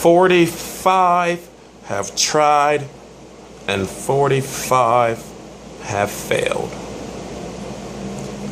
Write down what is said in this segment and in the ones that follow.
45 have tried and 45 have failed.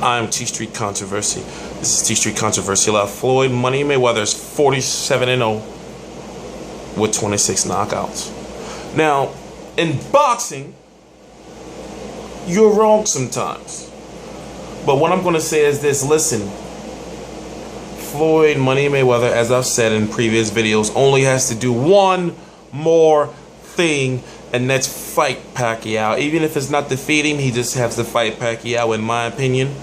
I'm T Street Controversy. This is T Street Controversy Live. Floyd Money Mayweather is 47-0 with 26 knockouts. Now, in boxing, you're wrong sometimes. But what I'm going to say is this. Listen, Floyd Money Mayweather, as I've said in previous videos, only has to do one more thing, and that's fight Pacquiao. Even if it's not defeating, he just has to fight Pacquiao, in my opinion.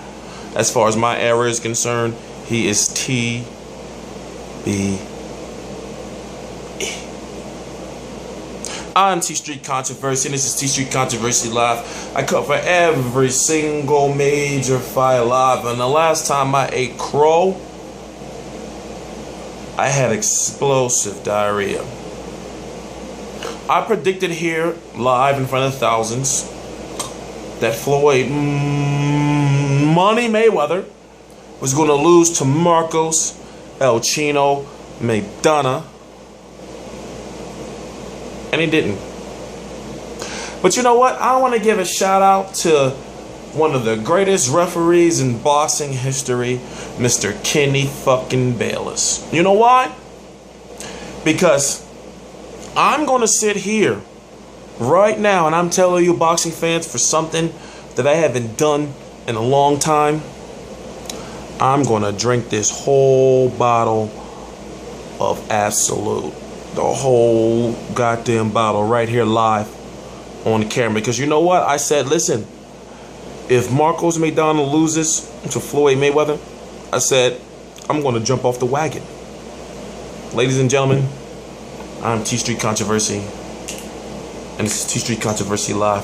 As far as my era is concerned, he is TBE. I'm T Street Controversy, and this is T Street Controversy Live. I cover every single major fight live, and the last time I ate crow, I had explosive diarrhea. I predicted here, live in front of thousands, that Floyd Money Mayweather was going to lose to Marcos Chino Maidana. And he didn't. But you know what? I want to give a shout out to one of the greatest referees in boxing history, Mr. Kenny fucking Bayless. You know why? Because I'm going to sit here right now and I'm telling you, boxing fans, for something that I haven't done in a long time. I'm going to drink this whole bottle of Absolute. The whole goddamn bottle right here live on the camera. Because you know what? I said, listen, if Marcos Maidana loses to Floyd Mayweather, I said, I'm going to jump off the wagon. Ladies and gentlemen, I'm T Street Controversy, and this is T Street Controversy Live.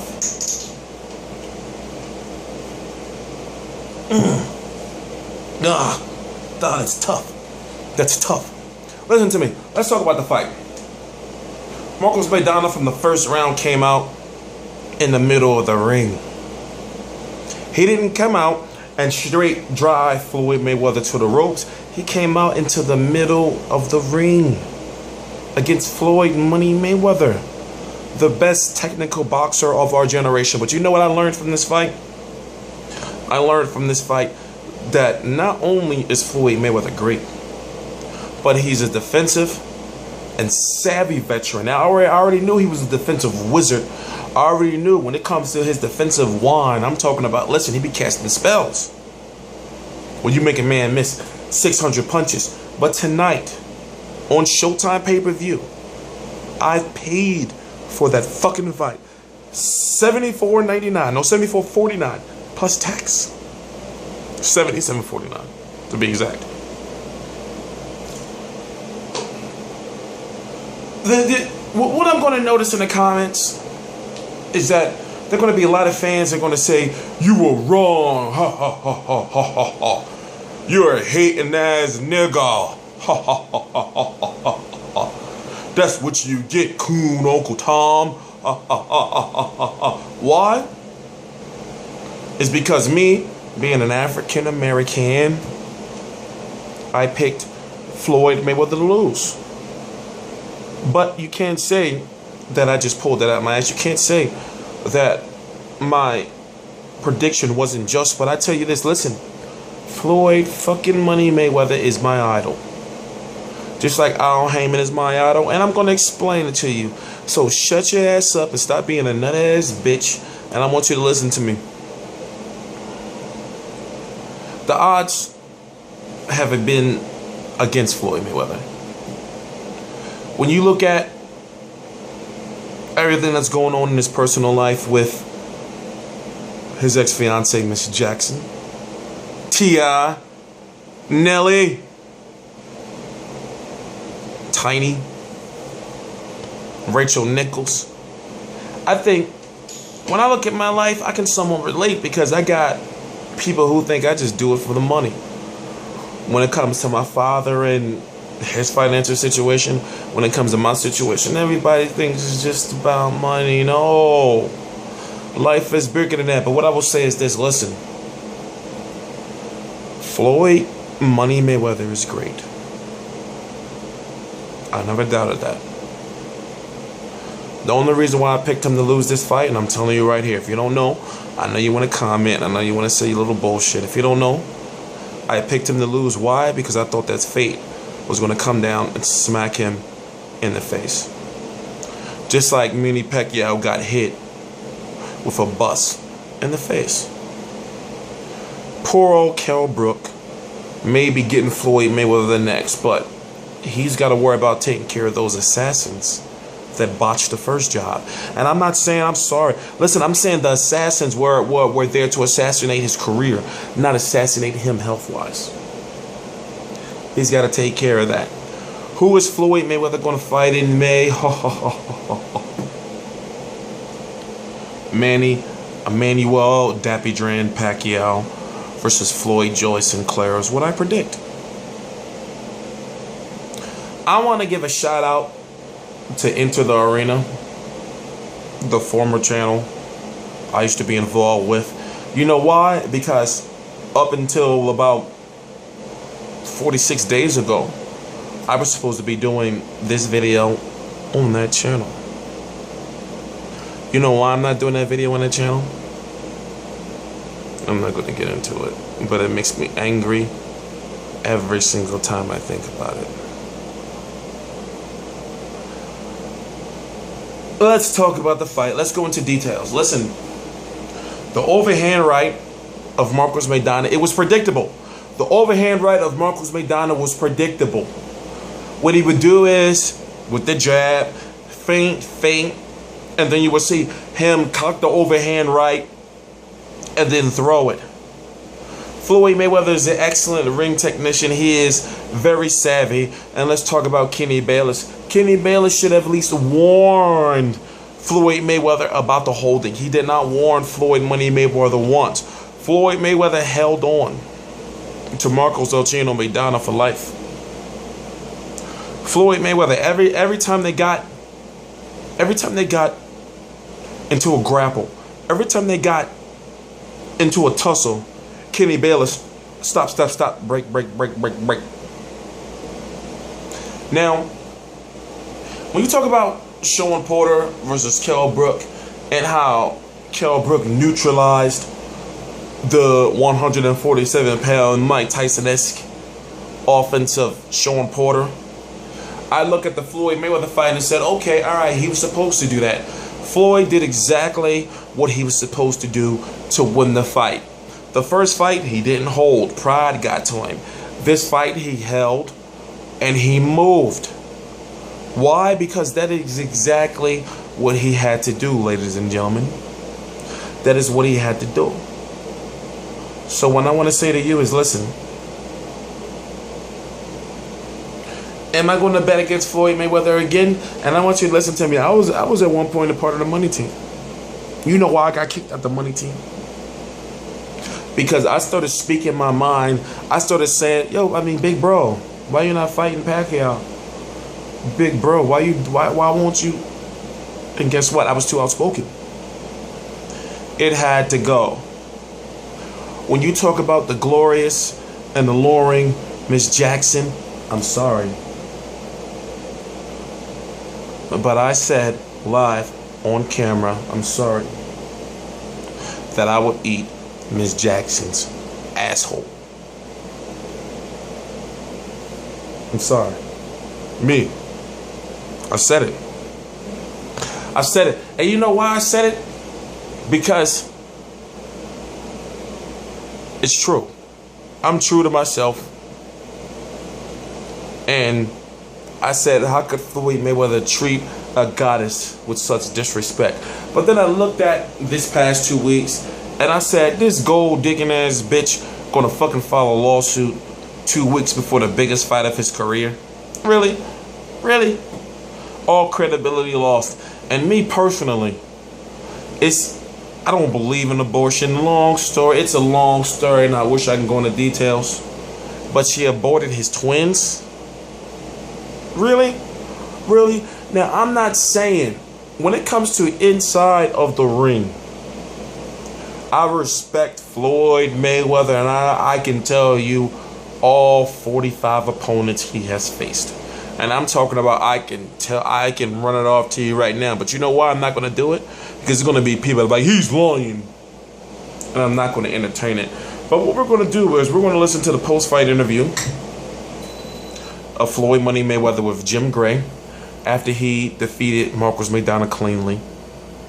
That's tough. That's tough. Listen to me. Let's talk about the fight. Marcos Maidana from the first round came out in the middle of the ring. He didn't come out and straight drive Floyd Mayweather to the ropes. He came out into the middle of the ring against Floyd Money Mayweather, the best technical boxer of our generation. But you know what I learned from this fight? I learned from this fight that not only is Floyd Mayweather great, but he's a defensive and savvy veteran. Now, I already knew he was a defensive wizard. I already knew when it comes to his defensive wand, I'm talking about, listen, he be casting spells. When you make a man miss 600 punches. But tonight, on Showtime pay-per-view, I paid for that fucking fight. $74.99. No, $74.49 plus tax. $77.49 to be exact. What I'm going to notice in the comments is that there are going to be a lot of fans that are going to say, you were wrong. Ha ha ha ha ha ha ha. You're a hating ass nigga. Ha ha ha ha ha ha ha. That's what you get, coon Uncle Tom. Ha ha ha ha ha ha. Why? It's because me, being an African American, I picked Floyd Mayweather to lose. But you can't say that I just pulled that out of my ass. You can't say that my prediction wasn't just. But I tell you this, listen. Floyd fucking Money Mayweather is my idol. Just like Al Heyman is my idol. And I'm going to explain it to you. So shut your ass up and stop being a nut ass bitch. And I want you to listen to me. The odds haven't been against Floyd Mayweather. When you look at everything that's going on in his personal life with his ex-fiance, Miss Jackson, T.I., Nelly, Tiny, Rachel Nichols, I think when I look at my life, I can somewhat relate because I got people who think I just do it for the money. When it comes to my father and his financial situation, when it comes to my situation, everybody thinks it's just about money. No, life is bigger than that. But what I will say is this, listen, Floyd Money Mayweather is great. I never doubted that. The only reason why I picked him to lose this fight, and I'm telling you right here, if you don't know, I know you want to comment, I know you want to say a little bullshit. If you don't know, I picked him to lose. Why? Because I thought that fate was going to come down and smack him in the face. Just like Manny Pacquiao got hit with a bus in the face. Poor old Kell Brook may be getting Floyd Mayweather next, but he's got to worry about taking care of those assassins that botched the first job. And I'm not saying I'm sorry. Listen, I'm saying the assassins were there to assassinate his career, not assassinate him health-wise. He's got to take care of that. Who is Floyd Mayweather going to fight in May? Emmanuel Dapidran Pacquiao versus Floyd Joy Sinclair is what I predict. I want to give a shout out to Enter the Arena, the former channel I used to be involved with. You know why? Because up until about 46 days ago, I was supposed to be doing this video on that channel. You know why I'm not doing that video on that channel? I'm not going to get into it, but it makes me angry every single time I think about it. Let's talk about the fight. Let's go into details. Listen, the overhand right of Marcos Maidana, it was predictable. The overhand right of Marcos Maidana was predictable. What he would do is, with the jab, feint, and then you would see him cock the overhand right and then throw it. Floyd Mayweather is an excellent ring technician. He is very savvy. And let's talk about Kenny Bayless. Kenny Bayless should have at least warned Floyd Mayweather about the holding. He did not warn Floyd Money Mayweather once. Floyd Mayweather held on to Marcos Chino Maidana for life. Floyd Mayweather, every time they got into a grapple, every time they got into a tussle, Kenny Bayless, stop, break. Now, when you talk about Sean Porter versus Kell Brook and how Kell Brook neutralized the 147-pound Mike Tyson-esque offense of Sean Porter, I look at the Floyd Mayweather fight and said, okay, all right, he was supposed to do that. Floyd did exactly what he was supposed to do to win the fight. The first fight, he didn't hold. Pride got to him. This fight, he held and he moved. Why? Because that is exactly what he had to do, ladies and gentlemen. That is what he had to do. So what I want to say to you is, listen, am I going to bet against Floyd Mayweather again? And I want you to listen to me. I was at one point a part of the money team. You know why I got kicked out the money team? Because I started speaking my mind. I started saying, big bro, why you not fighting Pacquiao? Big bro, why won't you? And guess what? I was too outspoken. It had to go. When you talk about the glorious and alluring Miss Jackson, I'm sorry. But I said live on camera, I'm sorry, that I would eat Miss Jackson's asshole. I'm sorry. Me. I said it. I said it. And you know why I said it? Because it's true. I'm true to myself. And I said, how could Floyd Mayweather treat a goddess with such disrespect? But then I looked at this past 2 weeks and I said, this gold digging ass bitch gonna fucking file a lawsuit 2 weeks before the biggest fight of his career? Really? Really? All credibility lost. And me personally, I don't believe in abortion. Long story. It's a long story and I wish I can go into details. But she aborted his twins? Really? Really? Now, I'm not saying, when it comes to inside of the ring, I respect Floyd Mayweather, and I can tell you all 45 opponents he has faced. And I'm talking about I can run it off to you right now. But you know why I'm not going to do it? Because there's going to be people like, he's lying. And I'm not going to entertain it. But what we're going to do is we're going to listen to the post-fight interview of Floyd Money Mayweather with Jim Gray after he defeated Marcos Maidana cleanly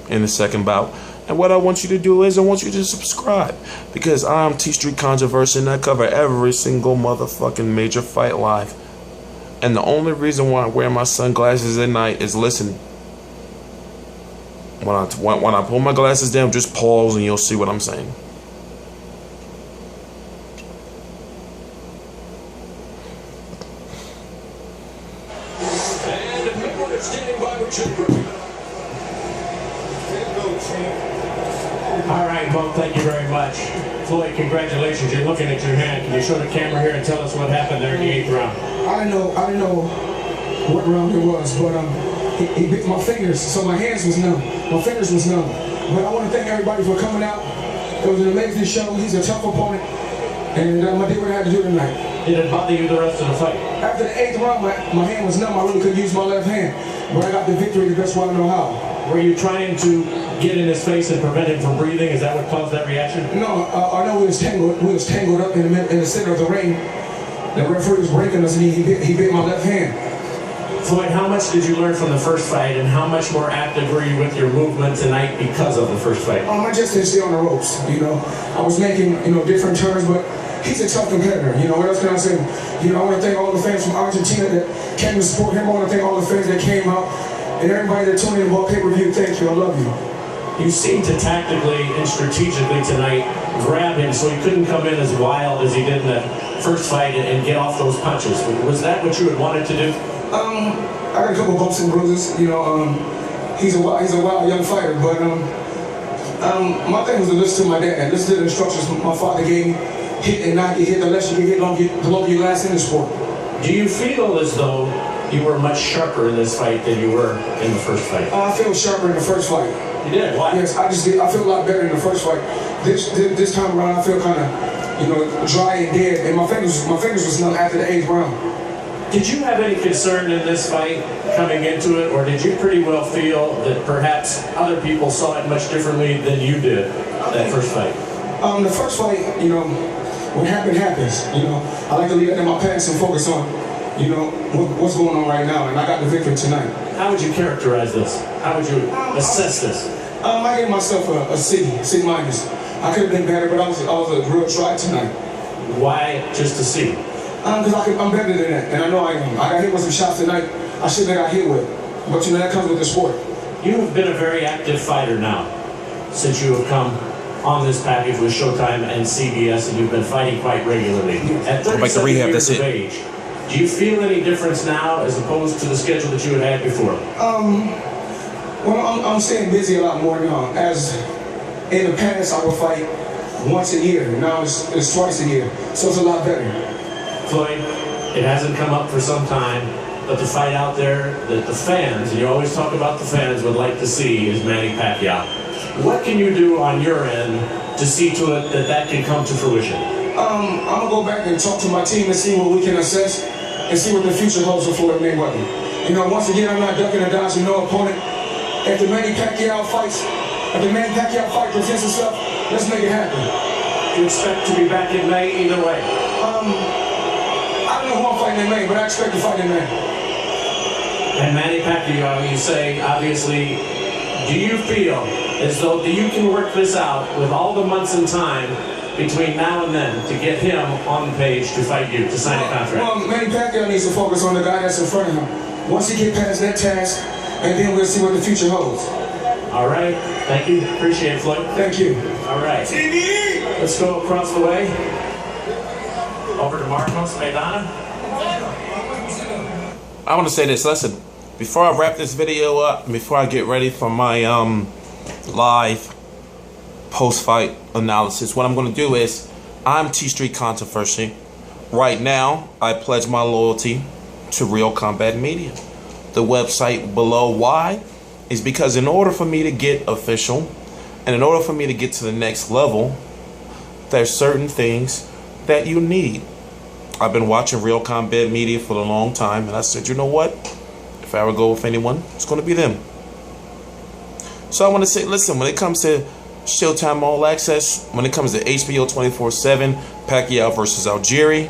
in the second bout. And what I want you to do is I want you to subscribe, because I'm T Street Controversy and I cover every single motherfucking major fight live. And the only reason why I wear my sunglasses at night is, listen, when I pull my glasses down, just pause and you'll see what I'm saying. All right, well, thank you very much. Floyd, congratulations. You're looking at your hand. Can you show the camera here and tell us what happened there in the 8th round? I didn't know what round it was, but he bit my fingers, so my hands was numb. My fingers was numb. But I want to thank everybody for coming out. It was an amazing show. He's a tough opponent, and I did what I had to do tonight. Did it bother you the rest of the fight? After the 8th round, my hand was numb. I really couldn't use my left hand, but I got the victory the best way I know how. Were you trying to get in his face and prevent him from breathing? Is that what caused that reaction? No, I know we was tangled up in the center of the ring. The referee was breaking us, and he bit my left hand. Floyd, how much did you learn from the first fight, and how much more active were you with your movement tonight because of the first fight? I just didn't stay on the ropes. I was making different turns, but he's a tough competitor. What else can I say? I want to thank all the fans from Argentina that came to support him. I want to thank all the fans that came out, and everybody that tuned in about pay-per-view. Thank you. I love you. You seemed to tactically and strategically tonight grab him so he couldn't come in as wild as he did in the first fight and get off those punches. Was that what you had wanted to do? I got a couple bumps and bruises. He's a wild young fighter, but my thing was to listen to my dad, listen to the instructions my father gave me. Hit and not get hit. The less you get hit, the longer you last in the sport. Do you feel as though you were much sharper in this fight than you were in the first fight? I feel sharper in the first fight. You did? Why? Yes, I feel a lot better in the first fight. This time around, I feel kind of, dry and dead, and my fingers was numb after the 8th round. Did you have any concern in this fight coming into it, or did you pretty well feel that perhaps other people saw it much differently than you did that first fight? The first fight, what happened happens. I like to leave that in my past and focus on, what's going on right now, and I got the victory tonight. How would you characterize this? How would you assess this? I gave myself a C minus. I could have been better, but I was a real try tonight. Why just a C? Because I'm better than that, and I know I am. I got hit with some shots tonight I shouldn't have got hit with, but that comes with the sport. You have been a very active fighter now since you have come on this package with Showtime and CBS, and you've been fighting quite regularly. At 37 years of age, do you feel any difference now as opposed to the schedule that you had before? Well, I'm staying busy a lot more now. As in the past, I would fight once a year. Now it's twice a year, so it's a lot better. Floyd, it hasn't come up for some time, but the fight out there that the fans, and you always talk about the fans, would like to see is Manny Pacquiao. What can you do on your end to see to it that can come to fruition? I'm going to go back and talk to my team and see what we can assess and see what the future holds for Floyd Mayweather. Once again, I'm not ducking or dodging no opponent. If the Manny Pacquiao fight presents itself, let's make it happen. You expect to be back in May either way? I don't know who I'm fighting in May, but I expect to fight in May. And Manny Pacquiao, you say, obviously, do you feel as though you can work this out with all the months and time between now and then to get him on the page to fight you, to sign a contract? Well, Manny Pacquiao needs to focus on the guy that's in front of him. Once he gets past that task, and then we'll see what the future holds. All right. Thank you. Appreciate it, Floyd. Thank you. All right. Let's go across the way. Over to Marcos Maidana. I want to say this. Listen, before I wrap this video up, before I get ready for my live post-fight analysis, what I'm going to do is, I'm T Street Controversy. Right now, I pledge my loyalty to Real Combat Media. The website below. Why? Is because in order for me to get official, and in order for me to get to the next level, there's certain things that you need. I've been watching Real Combat Media for a long time, and I said, you know what? If I ever go with anyone, it's going to be them. So I want to say, listen, when it comes to Showtime All Access, when it comes to HBO 24/7, Pacquiao versus Algieri,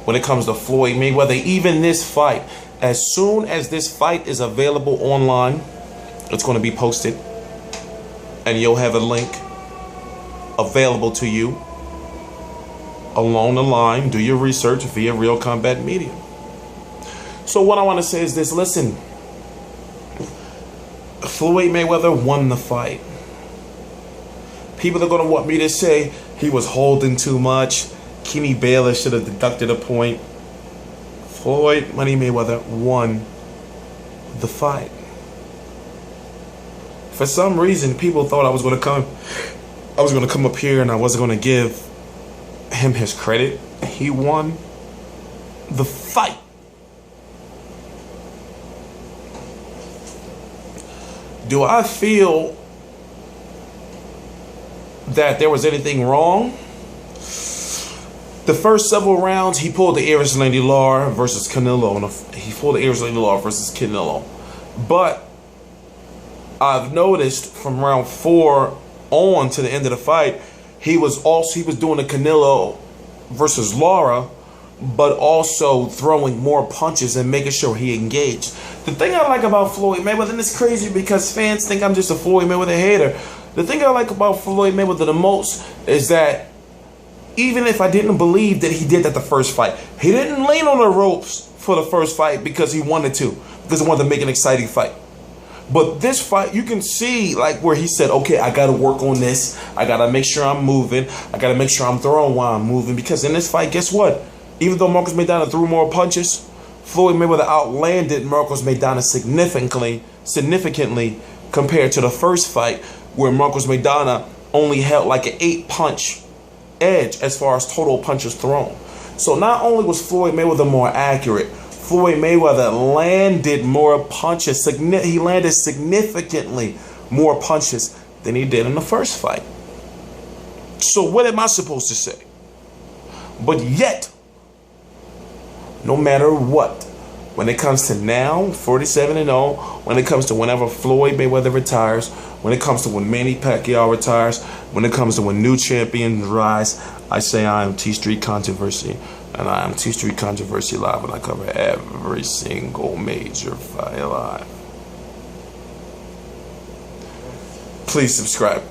when it comes to Floyd Mayweather, even this fight, as soon as this fight is available online, it's going to be posted, and you'll have a link available to you along the line. Do your research via Real Combat Media. So what I want to say is this, listen, Floyd Mayweather won the fight. People are going to want me to say he was holding too much. Kenny Baylor should have deducted a point. Floyd Money Mayweather won the fight. For some reason, people thought I was going to come up here and I wasn't going to give him his credit. He won the fight. Do I feel that there was anything wrong? The first several rounds, he pulled the Eris Lady Law versus Canelo. He pulled the Eris Lady Law versus Canelo. But I've noticed from round 4 on to the end of the fight, he was doing the Canelo versus Lara, but also throwing more punches and making sure he engaged. The thing I like about Floyd Mayweather, and it's crazy because fans think I'm just a Floyd Mayweather hater. The thing I like about Floyd Mayweather the most is that even if I didn't believe that he did that the first fight, he didn't lean on the ropes for the first fight because he wanted to, because he wanted to make an exciting fight. But this fight, you can see like where he said, okay, I got to work on this. I got to make sure I'm moving. I got to make sure I'm throwing while I'm moving. Because in this fight, guess what? Even though Marcos Maidana threw more punches, Floyd Mayweather outlanded Marcos Maidana significantly compared to the first fight, where Marcos Maidana only held like an 8-punch edge as far as total punches thrown. So not only was Floyd Mayweather more accurate, Floyd Mayweather landed more punches. He landed significantly more punches than he did in the first fight. So what am I supposed to say? But yet, no matter what, when it comes to now, 47-0, when it comes to whenever Floyd Mayweather retires, when it comes to when Manny Pacquiao retires, when it comes to when new champions rise, I say I am T Street Controversy, and I am T Street Controversy Live, and I cover every single major fight live. Please subscribe.